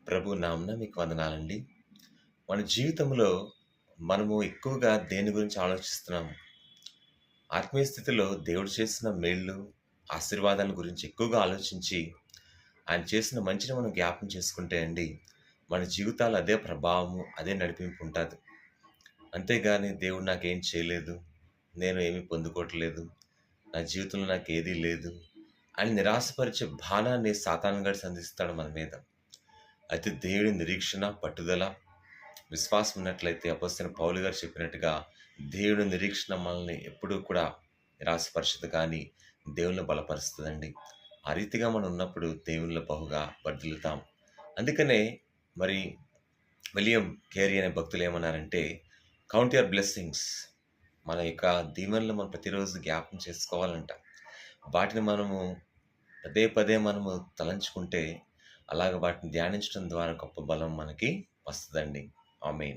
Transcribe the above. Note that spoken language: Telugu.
ప్రభు నామమున మీకు వందనాలండి. మన జీవితంలో మనము ఎక్కువగా దేని గురించి ఆలోచిస్తున్నాము? ఆత్మీయ స్థితిలో దేవుడు చేసిన మేళ్ళు, ఆశీర్వాదాల గురించి ఎక్కువగా ఆలోచించి, ఆయన చేసిన మంచిని మనం జ్ఞాపకం చేసుకుంటే అండి, మన జీవితాల్లో అదే ప్రభావము, అదే నడిపింపు ఉంటాది. అంతేగాని దేవుడు నాకేం చేయలేదు, నేను ఏమి పొందుకోవట్లేదు, నా జీవితంలో నాకేదీ లేదు అని నిరాశపరిచే బాణాన్ని సాతానుగాడు సంధిస్తాడు మన మీద. అయితే దేవుడి నిరీక్షణ, పట్టుదల, విశ్వాసం ఉన్నట్లయితే అపొస్తలుడైన పౌలు గారు చెప్పినట్టుగా దేవుడి నిరీక్షణ మనల్ని ఎప్పుడూ కూడా నిరాశపరచదు కానీ దేవునిలో బలపరుస్తదండి. ఆ రీతిగా మనం ఉన్నప్పుడు దేవునిలో బహుగా వర్ధిల్లుతాం. అందుకనే మరి విలియం కేరీ అనే భక్తులు ఏమన్నారంటే, కౌంట్ యువర్ బ్లెస్సింగ్స్. మన యొక్క దీవెనలు మనం ప్రతిరోజు జ్ఞాపకం చేసుకోవాలంట. వాటిని మనము పదే పదే మనము తలంచుకుంటే, అలాగ వాటిని ధ్యానించడం ద్వారా గొప్ప బలం మనకి వస్తదండి. ఆమేన్.